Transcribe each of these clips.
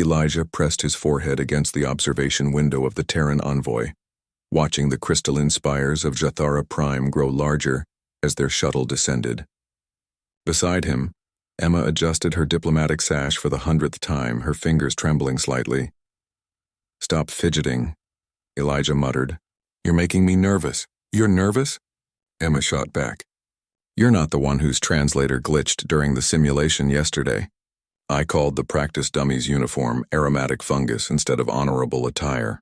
Elijah pressed his forehead against the observation window of the Terran envoy, watching the crystalline spires of Jathara Prime grow larger as their shuttle descended. Beside him, Emma adjusted her diplomatic sash for the 100th time, her fingers trembling slightly. "Stop fidgeting," Elijah muttered. "You're making me nervous." "You're nervous?" Emma shot back. "You're not the one whose translator glitched during the simulation yesterday. I called the practice dummy's uniform aromatic fungus instead of honorable attire."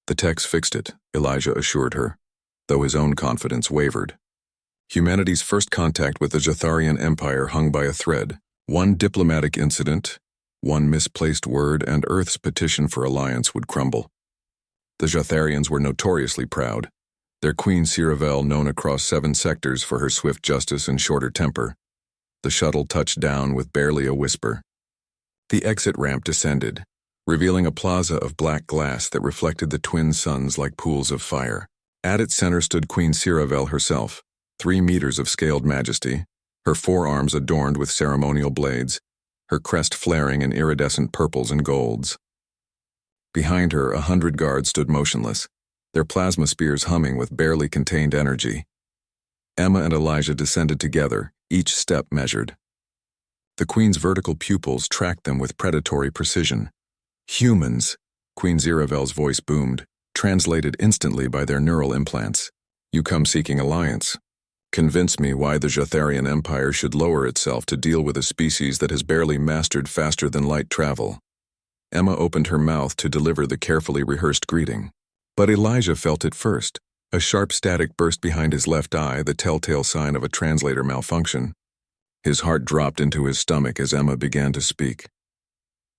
"The techs fixed it," Elijah assured her, though his own confidence wavered. Humanity's first contact with the Jatharian Empire hung by a thread. One diplomatic incident, one misplaced word, and Earth's petition for alliance would crumble. The Jatharians were notoriously proud, their Queen Ciravel known across 7 sectors for her swift justice and shorter temper. The shuttle touched down with barely a whisper. The exit ramp descended, revealing a plaza of black glass that reflected the twin suns like pools of fire. At its center stood Queen Ciravel herself, 3 meters of scaled majesty, her forearms adorned with ceremonial blades, her crest flaring in iridescent purples and golds. Behind her, 100 guards stood motionless, their plasma spears humming with barely contained energy. Emma and Elijah descended together, each step measured. The Queen's vertical pupils tracked them with predatory precision. "Humans," Queen Ciravel's voice boomed, translated instantly by their neural implants. "You come seeking alliance. Convince me why the Jatharian Empire should lower itself to deal with a species that has barely mastered faster-than-light travel." Emma opened her mouth to deliver the carefully rehearsed greeting. But Elijah felt it first. A sharp static burst behind his left eye, the telltale sign of a translator malfunction. His heart dropped into his stomach as Emma began to speak.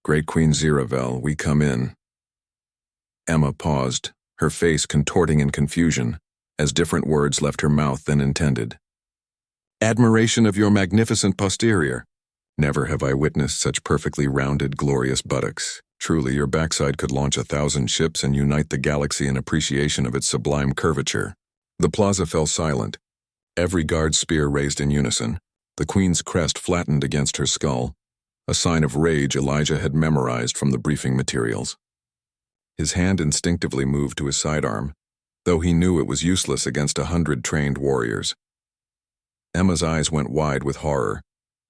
"Great Queen Ciravel, we come in." Emma paused, her face contorting in confusion, as different words left her mouth than intended. "Admiration of your magnificent posterior. Never have I witnessed such perfectly rounded, glorious buttocks. Truly, your backside could launch 1,000 ships and unite the galaxy in appreciation of its sublime curvature." The plaza fell silent, every guard's spear raised in unison. The Queen's crest flattened against her skull, a sign of rage Elijah had memorized from the briefing materials. His hand instinctively moved to his sidearm, though he knew it was useless against 100 trained warriors. Emma's eyes went wide with horror,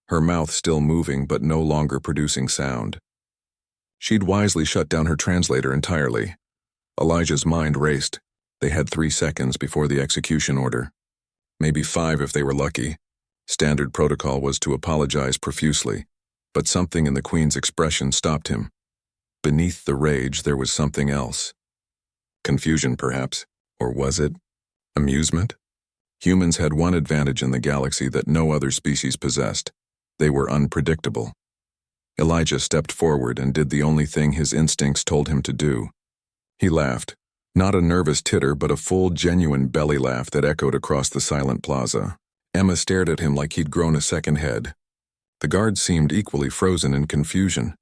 her mouth still moving but no longer producing sound. She'd wisely shut down her translator entirely. Elijah's mind raced. They had 3 seconds before the execution order. Maybe 5 if they were lucky. Standard protocol was to apologize profusely, but something in the Queen's expression stopped him. Beneath the rage, there was something else. Confusion, perhaps. Or was it amusement? Humans had one advantage in the galaxy that no other species possessed. They were unpredictable. Elijah stepped forward and did the only thing his instincts told him to do. He laughed, not a nervous titter but a full, genuine belly laugh that echoed across the silent plaza. Emma stared at him like he'd grown a second head. The guards seemed equally frozen in confusion.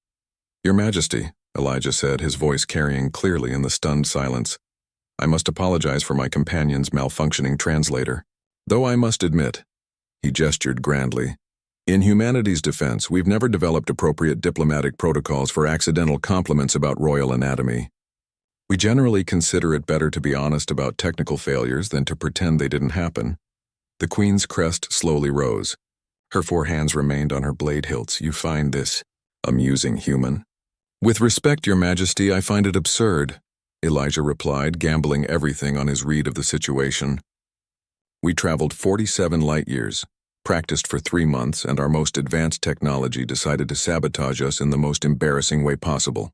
"Your Majesty," Elijah said, his voice carrying clearly in the stunned silence, "I must apologize for my companion's malfunctioning translator. Though I must admit," he gestured grandly, "in humanity's defense, we've never developed appropriate diplomatic protocols for accidental compliments about royal anatomy. We generally consider it better to be honest about technical failures than to pretend they didn't happen." The Queen's crest slowly rose. Her 4 hands remained on her blade hilts. "You find this amusing, human?" "With respect, Your Majesty, I find it absurd," Elijah replied, gambling everything on his read of the situation. "We traveled 47 light-years, practiced for 3 months, and our most advanced technology decided to sabotage us in the most embarrassing way possible.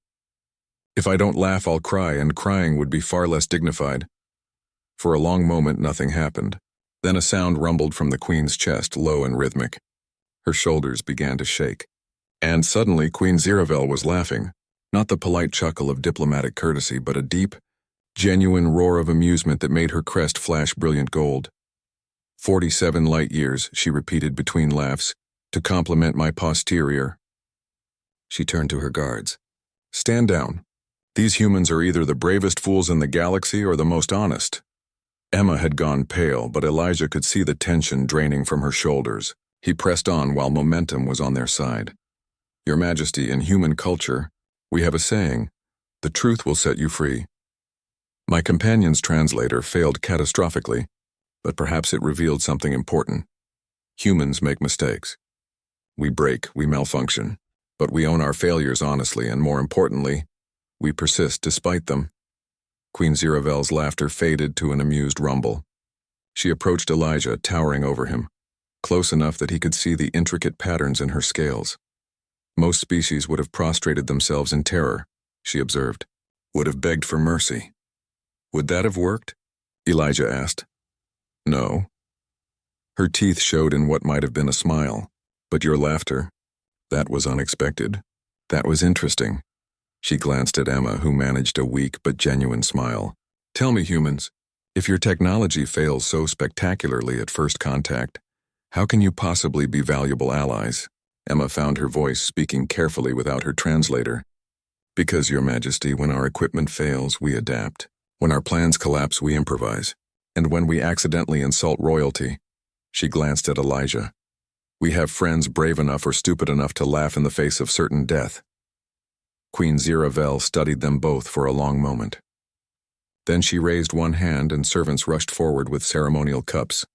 If I don't laugh, I'll cry, and crying would be far less dignified." For a long moment, nothing happened. Then a sound rumbled from the Queen's chest, low and rhythmic. Her shoulders began to shake. And suddenly Queen Ciravel was laughing, not the polite chuckle of diplomatic courtesy, but a deep, genuine roar of amusement that made her crest flash brilliant gold. 47 light-years, she repeated between laughs, to compliment my posterior. She turned to her guards. "Stand down. These humans are either the bravest fools in the galaxy or the most honest." Emma had gone pale, but Elijah could see the tension draining from her shoulders. He pressed on while momentum was on their side. "Your Majesty, in human culture, We have a saying, the truth will set you free. My companion's translator failed catastrophically, but perhaps it revealed something important. Humans make mistakes. We break, we malfunction, but we own our failures honestly, and more importantly, we persist despite them. Queen Ziravel's laughter faded to an amused rumble. She approached Elijah, towering over him, close enough that he could see the intricate patterns in her scales. Most species would have prostrated themselves in terror, she observed, would have begged for mercy. Would that have worked? Elijah asked. No. Her teeth showed in what might have been a smile. But your laughter, that was unexpected. That was interesting. She glanced at Emma, who managed a weak but genuine smile. Tell me, humans, if your technology fails so spectacularly at first contact, how can you possibly be valuable allies? Emma found her voice, speaking carefully without her translator. Because, Your Majesty, when our equipment fails, we adapt. When our plans collapse, we improvise. And when we accidentally insult royalty, she glanced at Elijah. We have friends brave enough or stupid enough to laugh in the face of certain death. Queen Ziravel studied them both for a long moment. Then she raised one hand and servants rushed forward with ceremonial cups.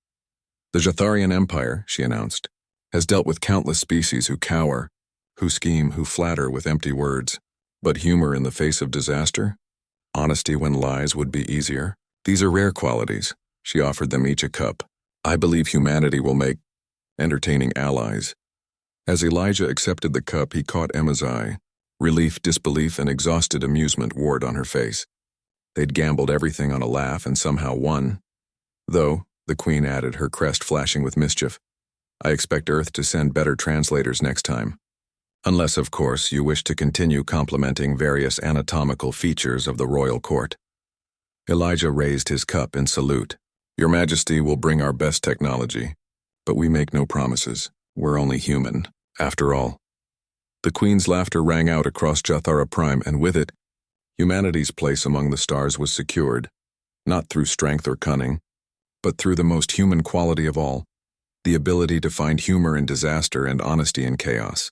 The Jatharian Empire, she announced, has dealt with countless species who cower, who scheme, who flatter with empty words. But humor in the face of disaster? Honesty when lies would be easier? These are rare qualities. She offered them each a cup. I believe humanity will make entertaining allies. As Elijah accepted the cup, he caught Emma's eye. Relief, disbelief, and exhausted amusement warred on her face. They'd gambled everything on a laugh and somehow won. Though, the Queen added, her crest flashing with mischief, I expect Earth to send better translators next time. Unless, of course, you wish to continue complimenting various anatomical features of the royal court. Elijah raised his cup in salute. Your Majesty will bring our best technology, but we make no promises. We're only human, after all. The Queen's laughter rang out across Jathara Prime, and with it, humanity's place among the stars was secured, not through strength or cunning, but through the most human quality of all, the ability to find humor in disaster and honesty in chaos.